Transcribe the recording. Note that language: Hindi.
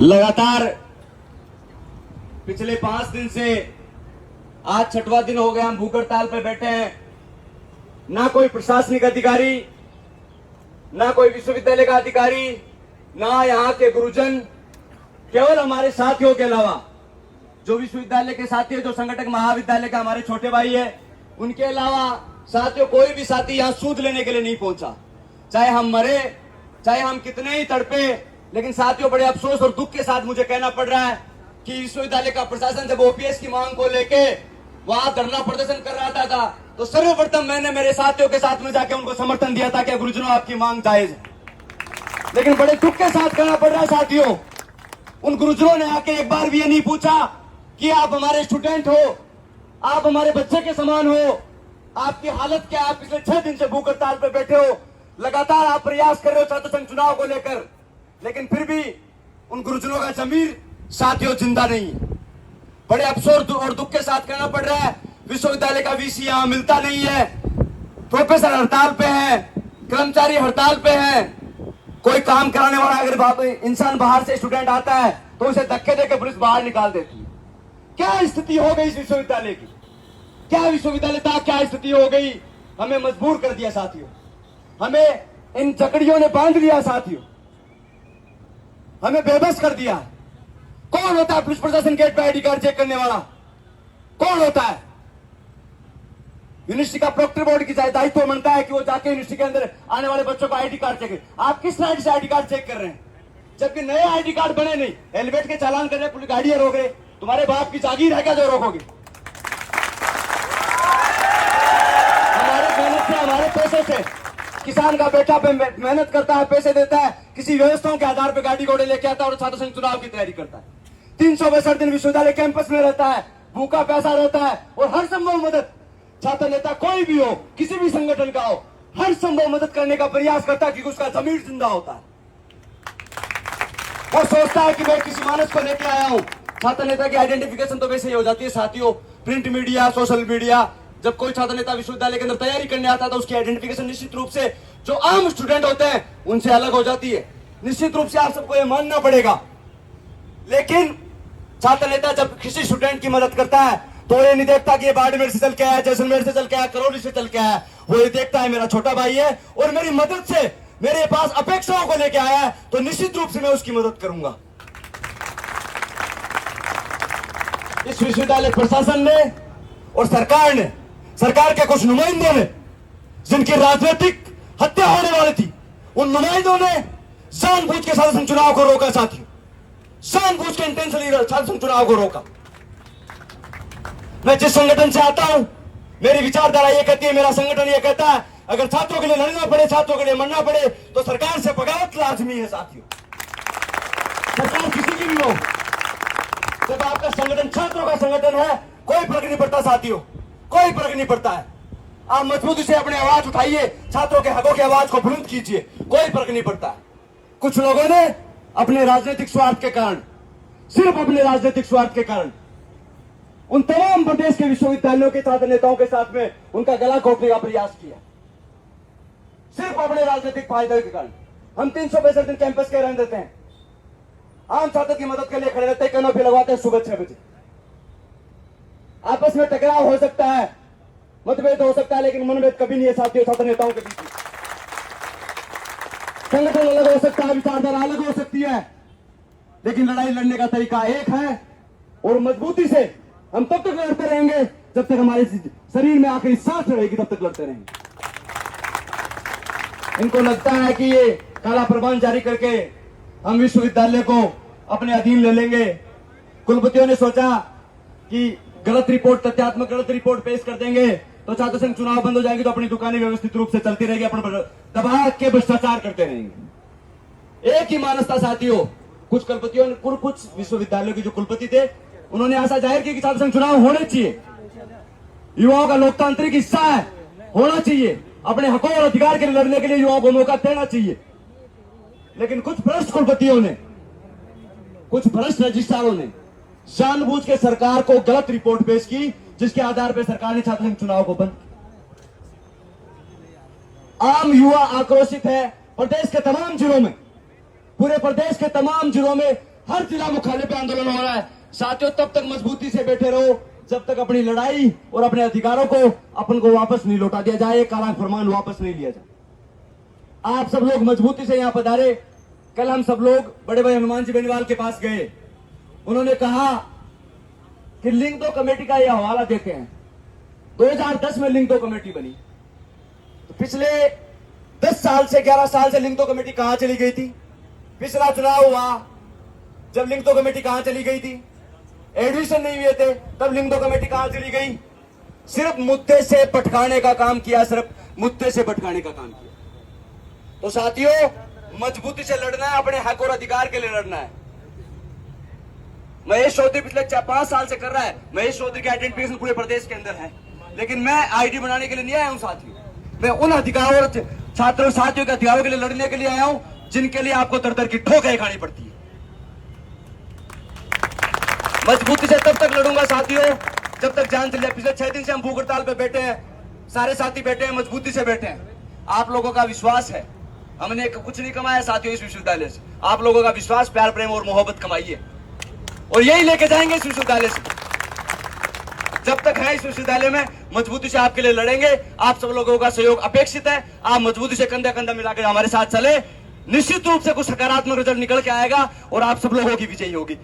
लगातार पिछले 5 दिन से आज 6वां दिन हो गया हम भूख हड़ताल पे बैठे हैं। ना कोई प्रशासनिक अधिकारी, ना कोई विश्वविद्यालय का अधिकारी, ना यहाँ के गुरुजन, केवल हमारे साथियों के अलावा जो विश्वविद्यालय के साथी है, जो संगठक महाविद्यालय का हमारे छोटे भाई है, उनके अलावा साथियों कोई भी साथी यहाँ सूद लेने के लिए नहीं पहुंचा। चाहे हम मरे, चाहे हम कितने ही तड़पे, लेकिन साथियों बड़े अफसोस और दुख के साथ मुझे कहना पड़ रहा है कि विश्वविद्यालय का प्रशासन जब ओपीएस की मांग को लेके वहां धरना प्रदर्शन कर रहा था तो सर्वप्रथम मैंने मेरे साथियों के साथ में जाके उनको समर्थन दिया था कि गुरुजनों आपकी मांग जायज है। लेकिन बड़े दुख के साथ कहना पड़ रहा है साथियों, उन गुरुजनों ने आके एक बार भी ये नहीं पूछा कि आप हमारे स्टूडेंट हो, आप हमारे बच्चे के समान हो, आपकी हालत क्या है, आप पिछले 6 दिन से भूख हड़ताल पे बैठे हो, लगातार आप प्रयास कर रहे हो छात्र संघ चुनाव को लेकर, लेकिन फिर भी उन गुरुजनों का जमीर साथियों जिंदा नहीं है। बड़े अफसोस और दुख के साथ कहना पड़ रहा है, विश्वविद्यालय का वीसी यहां मिलता नहीं है, प्रोफेसर हड़ताल पे है, कर्मचारी हड़ताल पे है, कोई काम कराने वाला अगर इंसान बाहर से स्टूडेंट आता है तो उसे धक्के देकर पुलिस बाहर निकाल देती है। क्या स्थिति हो गई इस विश्वविद्यालय की, क्या विश्वविद्यालय था, क्या स्थिति हो गई। हमें मजबूर कर दिया साथियों, हमें इन जकड़ियों ने बांध लिया साथियों, हमें बेबस कर दिया। कौन होता है पुलिस प्रशासन गेट पे आईडी कार्ड चेक करने वाला, कौन होता है। यूनिवर्सिटी का प्रोक्टर बोर्ड की दायित्व बनता है कि वो जाके यूनिवर्सिटी के अंदर आने वाले बच्चों को आईडी कार्ड चेक। आप किस साइड से आईडी कार्ड चेक कर रहे हैं, जबकि नए आईडी कार्ड बने नहीं, हेलमेट के चालान कर रहे, पुलिस गाड़ियां रोक रहे। तुम्हारे बाप की जागीर है क्या जो रोकोगे। हमारे मेहनत से, हमारे पैसे से किसान का बेटा पे मेहनत करता है, पैसे देता है, किसी व्यवस्थाओं के आधार पर गाड़ी घोड़े लेके आता है और छात्र संघ चुनाव की तैयारी करता है। 362 दिन विश्वविद्यालय कैंपस में रहता है, भूखा प्यासा रहता है और हर संभव मदद, छात्र नेता कोई भी हो, किसी भी संगठन का हो, हर संभव मदद करने का प्रयास करता है कि उसका जमीर जिंदा होता है। वो सोचता है कि मैं किसी मानस को लेके आया हूं। छात्र नेता की आइडेंटिफिकेशन तो वैसे ही हो जाती है साथियों, प्रिंट मीडिया, सोशल मीडिया। जब कोई छात्र नेता विश्वविद्यालय के अंदर तैयारी करने आता है तो उसकी आइडेंटिफिकेशन निश्चित रूप से जो आम स्टूडेंट होते हैं उनसे अलग हो जाती है। निश्चित रूप से आप सबको यह मानना पड़ेगा। लेकिन छात्र नेता जब किसी स्टूडेंट की मदद करता है तो ये नहीं देखता कि ये बाड़मेर से चल के आया, जैसलमेर से चल के आया, करौली से चल के आया। वो ये देखता है मेरा छोटा भाई है और मेरी मदद से मेरे पास अपेक्षाओं को लेके आया है, तो निश्चित रूप से मैं उसकी मदद करूंगा। इस विश्वविद्यालय प्रशासन ने और सरकार ने, सरकार के कुछ नुमाइंदों ने, जिनकी राजनीतिक हत्या होने वाली थी, उन नुमाइंदों ने जानबूझ के छात्र संघ चुनाव को रोका साथियों, जानबूझ के इंटेंशनली छात्र संघ चुनाव को रोका। मैं जिस संगठन से आता हूं, मेरी विचारधारा ये कहती है, मेरा संगठन ये कहता है, अगर छात्रों के लिए लड़ना पड़े, छात्रों के लिए मरना पड़े, तो सरकार से बगावत लाजमी है साथियों। सरकार किसी की भी हो, जब आपका संगठन छात्रों का संगठन है, कोई फर्क नहीं पड़ता साथियों, कोई फर्क नहीं पड़ता है। आप मजबूती से अपनी आवाज उठाइए, छात्रों के हकों की आवाज को बुलंद कीजिए, कोई फर्क नहीं पड़ता है। कुछ लोगों ने अपने राजनीतिक स्वार्थ के कारण, सिर्फ अपने राजनीतिक स्वार्थ के कारण उन तमाम प्रदेश के विश्वविद्यालयों के छात्र नेताओं के साथ में उनका गला घोटने का प्रयास किया, सिर्फ अपने राजनीतिक फायदे के कारण। हम 362 दिन कैंपस के रहने देते हैं, आम छात्र की मदद के लिए खड़े रहते हैं, कैनोपी लगवाते हैं सुबह 6 बजे। आपस में टकराव हो सकता है, मतभेद हो सकता है, लेकिन मनभेद कभी नहीं है साथियों छात्र नेताओं के बीच में। संगठन अलग हो सकता है, विचारधारा अलग हो सकती है, लेकिन लड़ाई लड़ने का तरीका एक है और मजबूती से हम तब तक लड़ते रहेंगे जब तक हमारे शरीर में आखिरी सांस रहेगी, तब तक लड़ते रहेंगे। इनको लगता है कि ये काला प्रबंध जारी करके हम विश्वविद्यालय को अपने अधीन ले लेंगे। कुलपतियों ने सोचा कि गलत रिपोर्ट, तथ्यात्मक गलत रिपोर्ट पेश कर देंगे तो छात्र संघ चुनाव बंद हो जाएगी, तो अपनी दुकानें व्यवस्थित रूप से चलती रहेगी, अपने दबा के भ्रष्टाचार करते रहेंगे। एक ही मानसता साथियों, कुछ कुलपतियों ने, कुछ विश्वविद्यालयों के जो कुलपति थे, उन्होंने आशा जाहिर की कि छात्र संघ चुनाव होने चाहिए, युवाओं का लोकतांत्रिक हिस्सा है, होना चाहिए, अपने हकों और अधिकार के लिए लड़ने के लिए युवाओं को मौका देना चाहिए। लेकिन कुछ भ्रष्ट कुलपतियों ने, कुछ भ्रष्ट रजिस्ट्रारों ने जानबूझ के सरकार को गलत रिपोर्ट पेश की, जिसके आधार पर सरकार ने छात्र संघ चुनाव को बंद। आम युवा आक्रोशित है, प्रदेश के तमाम जिलों में, पूरे प्रदेश के तमाम जिलों में हर जिला मुख्यालय पे आंदोलन हो रहा है। साथियों, तब तक मजबूती से बैठे रहो जब तक अपनी लड़ाई और अपने अधिकारों को अपन को वापस नहीं लौटा दिया जाए, काला फरमान वापस नहीं लिया जाए। आप सब लोग मजबूती से यहां पधारे। कल हम सब लोग बड़े भाई हनुमान जी बेनीवाल के पास गए। उन्होंने कहा कि लिंग दो कमेटी का यह हवाला देते हैं। 2010 में लिंग दो कमेटी बनी, तो पिछले 10 साल से 11 साल से लिंग दो कमेटी कहां चली गई थी? पिछला चुनाव हुआ जब लिंग दो कमेटी कहां चली गई थी? एडमिशन नहीं हुए थे तब लिंग दो कमेटी कहां चली गई? सिर्फ मुद्दे से भटकाने का काम किया, सिर्फ मुद्दे से भटकाने का काम किया। तो साथियों, मजबूती से लड़ना है, अपने हक और अधिकार के लिए लड़ना है। महेश चौधरी पिछले 5 साल से कर रहा है। महेश चौधरी की आइडेंटिफिकेशन पूरे प्रदेश के अंदर है, लेकिन मैं आईडी बनाने के लिए नहीं आया हूं साथियों। मैं उन अधिकारों और छात्रों साथियों के अधिकारों के लिए लड़ने के लिए आया हूं जिनके लिए आपको दर दर की ठोकें खानी पड़ती है। मजबूती से तब तक लड़ूंगा साथियों जब तक जान चले जाए। पिछले 6 दिन से हम भूख हड़ताल पे बैठे हैं, सारे साथी बैठे हैं, मजबूती से बैठे हैं। आप लोगों का विश्वास है, हमने कुछ नहीं कमाया साथियों इस विश्वविद्यालय से। आप लोगों का विश्वास, प्यार, प्रेम और मोहब्बत कमाई है और यही लेके जाएंगे इस विश्वविद्यालय से। जब तक है इस विश्वविद्यालय में, मजबूती से आपके लिए लड़ेंगे। आप सब लोगों का सहयोग अपेक्षित है। आप मजबूती से कंधा कंधा मिलाकर हमारे साथ चले। निश्चित रूप से कुछ सकारात्मक रिजल्ट निकल के आएगा और आप सब लोगों की विजयी होगी।